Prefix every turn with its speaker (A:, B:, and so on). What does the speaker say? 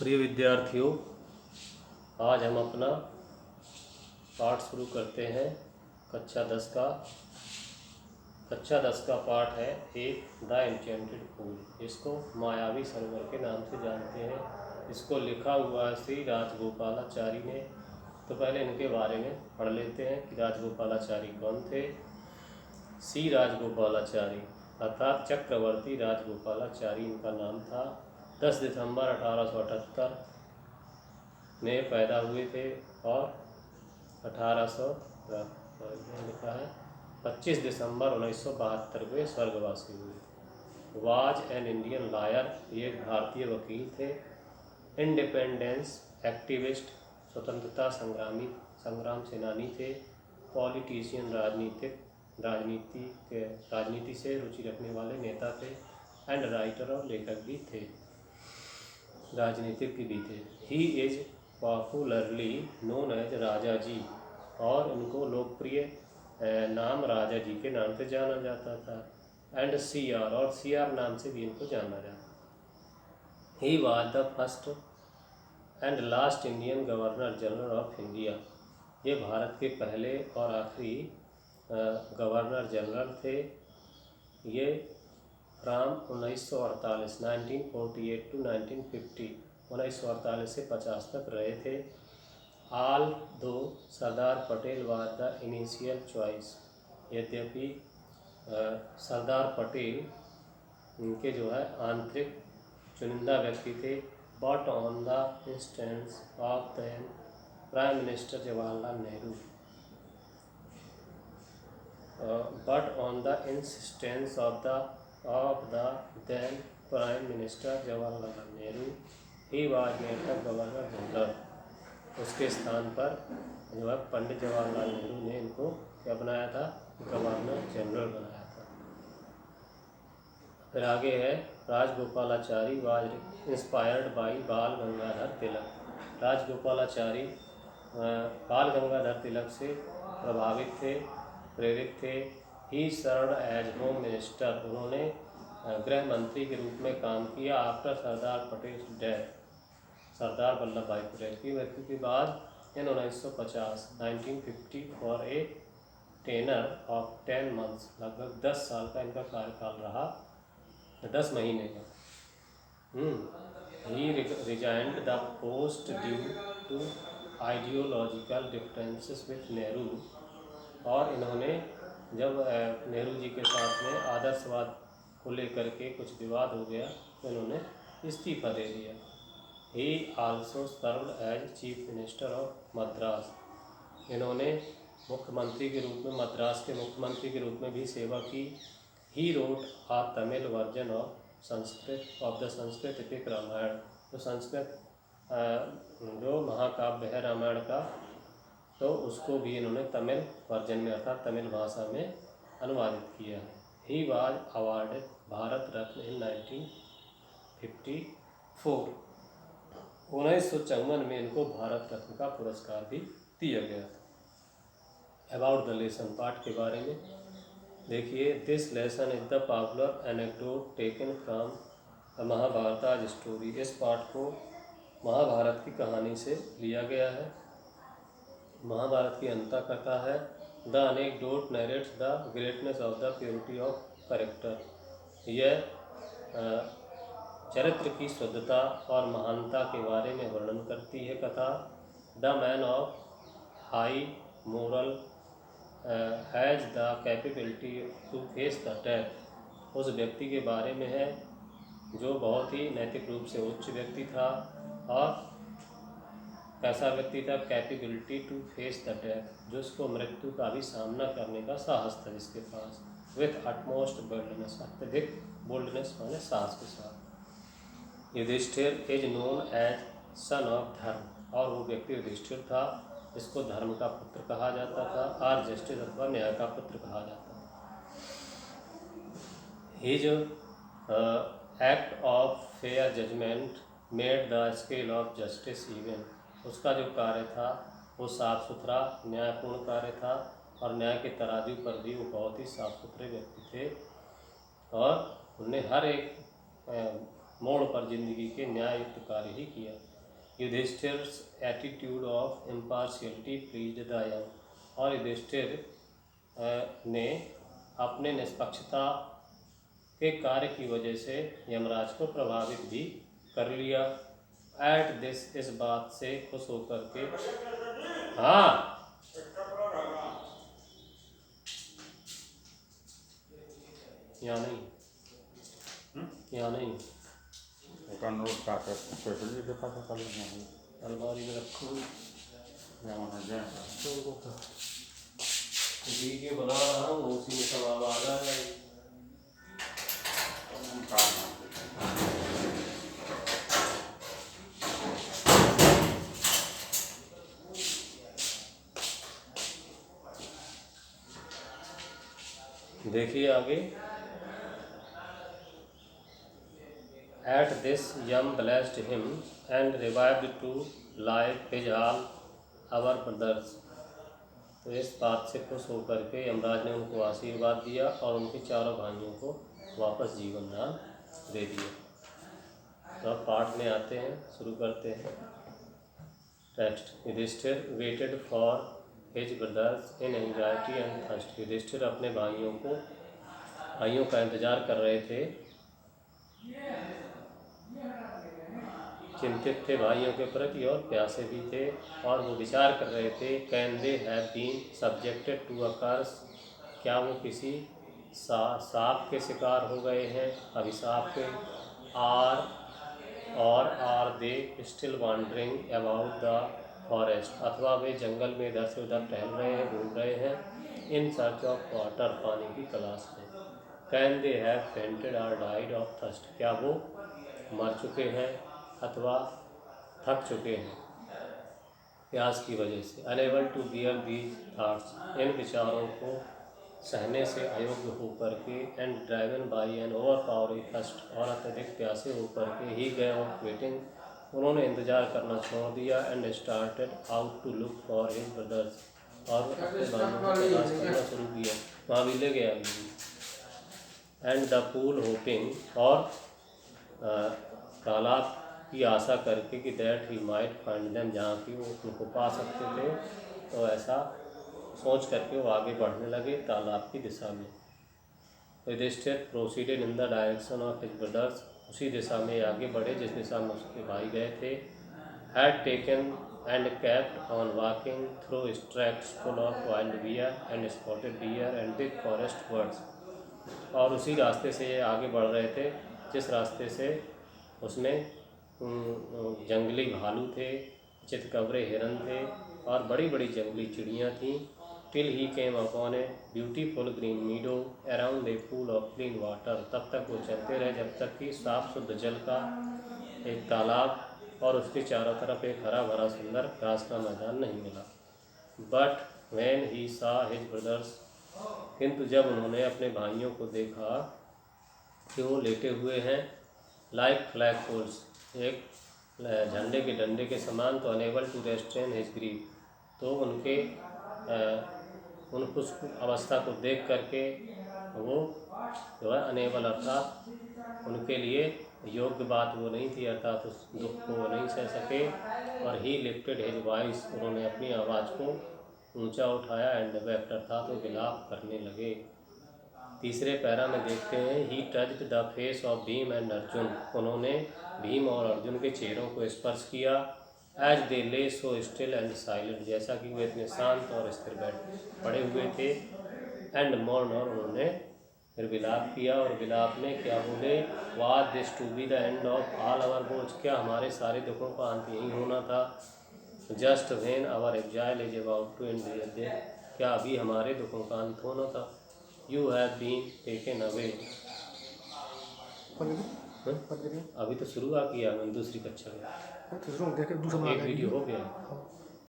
A: प्रिय विद्यार्थियों, आज हम अपना पाठ शुरू करते हैं। कक्षा 10 का पाठ है एक द एन्चेंटेड पूल। इसको मायावी सरोवर के नाम से जानते हैं। इसको लिखा हुआ है श्री राजगोपालाचारी ने। तो पहले इनके बारे में पढ़ लेते हैं कि राजगोपालाचारी कौन थे। श्री राजगोपालाचारी अर्थात चक्रवर्ती राजगोपालाचारी इनका नाम था। 10 दिसंबर 1878 में पैदा हुए थे और 1800 लिखा है 25 दिसंबर 1972 को स्वर्गवासी हुए। वाज एन इंडियन लॉयर, ये एक भारतीय वकील थे। इंडिपेंडेंस एक्टिविस्ट, स्वतंत्रता संग्राम सेनानी थे। पॉलिटिशियन, राजनीति से रुचि रखने वाले नेता थे। एंड राइटर, और लेखक भी थे, राजनीतिज्ञ भी थे। He is popularly known as Raja ji, और उनको लोकप्रिय नाम राजा जी के नाम से जाना जाता था। एंड सी आर, और सी आर नाम से भी इनको जाना जाता। He was the first and last Indian governor general of India, ये भारत के पहले और आखिरी गवर्नर जनरल थे। ये फ्राम 1948 1948 टू 1950, 1948 से 50 तक रहे थे। Although Sardar Patel was the initial choice, यद्यपि सरदार पटेल उनके जो है आंतरिक चुनिंदा व्यक्ति थे। But on the instance of the prime minister Jawaharlal Nehru, but on the insistence of the then Prime Minister Jawaharlal Nehru, he was made the Governor General। उसके स्थान पर जो है पंडित जवाहरलाल नेहरू ने इनको क्या बनाया था, गवर्नर जनरल बनाया था। फिर आगे है राजगोपालाचारी वाज इंस्पायर्ड बाई बाल गंगाधर तिलक। राजगोपालाचारी बाल गंगाधर तिलक से प्रभावित थे, प्रेरित थे। He served as home minister, उन्होंने गृह मंत्री के रूप में काम किया। आफ्टर सरदार पटेल डेथ, सरदार वल्लभ भाई पटेल की मृत्यु के बाद in 1950 for a tenure of 10 months, लगभग 10 साल का इनका कार्यकाल रहा, 10 महीने का। He resigned the post due to ideological differences with Nehru, और इन्होंने जब नेहरू जी के साथ में आदर्शवाद को लेकर के कुछ विवाद हो गया तो इन्होंने इस्तीफा दे दिया। He also served as chief minister of Madras, इन्होंने मुख्यमंत्री के रूप में, मद्रास के मुख्यमंत्री के रूप में भी सेवा की। He wrote a Tamil version of Sanskrit epic Ramayana, तो संस्कृत जो महाकाव्य है रामायण का, तो उसको भी इन्होंने तमिल वर्जन में अर्थात तमिल भाषा में अनुवादित किया। He was awarded Bharat Ratna इन 1954, 1954 में इनको भारत रत्न का पुरस्कार भी दिया गया था। अबाउट द लेसन, पाठ के बारे में देखिए। This lesson is the popular anecdote taken from the Mahabharata story, इस पाठ को महाभारत की कहानी से लिया गया है। महाभारत की अंता कथा है। The anecdote narrates the greatness of the purity of character, यह चरित्र की शुद्धता और महानता के बारे में वर्णन करती है कथा। The man of high moral has the capability to face the death, उस व्यक्ति के बारे में है जो बहुत ही नैतिक रूप से उच्च व्यक्ति था। और कैसा व्यक्ति था, capability to face the death, जो उसको मृत्यु का भी सामना करने का साहस था जिसके पास। विथ अटमोस्ट बोल्डनेस, अत्यधिक बोल्डनेस माने साहस के साथ। Yudhishthira is known as son of Dharma, और वो व्यक्ति युधिष्ठिर था जिसको धर्म का पुत्र कहा जाता था, आर जस्टिस अथवा न्याय का पुत्र कहा जाता था। His act of fair judgement made the scale of justice even, उसका जो कार्य था वो साफ सुथरा न्यायपूर्ण कार्य था, और न्याय के तराजू पर भी वो बहुत ही साफ सुथरे व्यक्ति थे, और उन्हें हर एक मोड़ पर जिंदगी के न्याययुक्त कार्य ही किया। Yudhishthira's attitude of impartiality pleased the young, और युधिष्ठिर ने अपने निष्पक्षता के कार्य की वजह से यमराज को प्रभावित भी कर लिया। एट दिस, इस बात से खुश होकर के, हाँ यहाँ नहीं, यहाँ नहीं,
B: नोट का
A: अलमारी में रखो, वीडियो बना रहा हूँ उसी में सब आवाज आ रहा है। देखिए आगे, at this Yama blessed him and revived to life his all our brothers, तो इस बात से खुश होकर के यमराज ने उनको आशीर्वाद दिया और उनके चारों भाइयों को वापस जीवन दान दे दिया। तो अब पाठ में आते हैं, शुरू करते हैं। Text. Yudhishthira waited for his brothers in anxiety and thirst, Yudhishthira अपने भाइयों का इंतजार कर रहे थे, चिंतित थे भाइयों के प्रति और प्यासे भी थे, और वो विचार कर रहे थे, can they have been subjected to a curse, क्या वो किसी साप के शिकार हो गए हैं, अभिशाप के, are they still wandering about the forest, अथवा वे जंगल में इधर से उधर टहल रहे हैं, घूम रहे हैं, इन सर्च ऑफ वाटर, पानी की तलाश में। Can they have fainted or died of thirst, क्या वो मर चुके हैं अथवा थक चुके हैं प्यास की वजह से। Unable to bear these thoughts, इन विचारों को सहने से अयोग्य होकर के, and driven by an overpowering thirst, और अत्यधिक प्यासे होकर के, ही गए ऑफ वेटिंग, उन्होंने इंतजार करना छोड़ दिया, and started out to look for his brothers, और अपने भाइयों को तलाश करना शुरू किया, वहाँ भी ले गया अभी। एंड द पूल होपिंग, और तालाब की आशा करके कि that he might find them, जहाँ की वो उनको पा सकते थे, तो ऐसा सोच करके वो आगे बढ़ने लगे तालाब की दिशा में। Yudhishthira proceeded in the direction of his brothers, उसी दिशा में आगे बढ़े जिस दिशा में उसके भाई गए थे। Had taken and kept on walking through tracks full of wild bear and spotted bear and big forest birds, और उसी रास्ते से ये आगे बढ़ रहे थे जिस रास्ते से उसमें जंगली भालू थे, चितकबरे हिरन थे, और बड़ी बड़ी जंगली चिड़ियाँ थीं। Till he came upon a beautiful green मीडो around a pool of clean water, तब तक वो चलते रहे जब तक कि साफ शुद्ध जल का एक तालाब और उसके चारों तरफ एक हरा भरा सुंदर घास का मैदान नहीं मिला। बट व्हेन ही सा हिज ब्रदर्स, किंतु जब उन्होंने अपने भाइयों को देखा कि वो लेटे हुए हैं, लाइक फ्लैग पोल्स, एक झंडे के डंडे के समान, तो unable to restrain his grief, तो उस अवस्था को देख करके वो जो है अनेबल, अर्थात उनके लिए योग्य बात वो नहीं थी, अर्थात उस दुख को वो नहीं सह सके। और ही लिफ्टेड हिज वॉइस, उन्होंने अपनी आवाज़ को ऊंचा उठाया, एंड वेप्ट, अर्थात वो विलाप करने लगे। तीसरे पैरा में देखते हैं, ही touched the face of Bhim and Arjun, उन्होंने भीम और अर्जुन के चेहरों को स्पर्श किया। एज दे ले सो स्टिल एंड साइलेंट, जैसा कि वे इतने शांत और स्थिर पड़े हुए थे। एंड मोर्न, और उन्होंने फिर विलाप किया, और विलाप में क्या बोले, was this to be the end of all our बोझ, क्या हमारे सारे दुखों का अंत यही होना था। Just when our exile is about to end, क्या अभी हमारे दुखों का अंत होना था। You have been taken away, अभी तो शुरुआत किया मैंने दूसरी कक्षा में, एक वीडियो हो गया।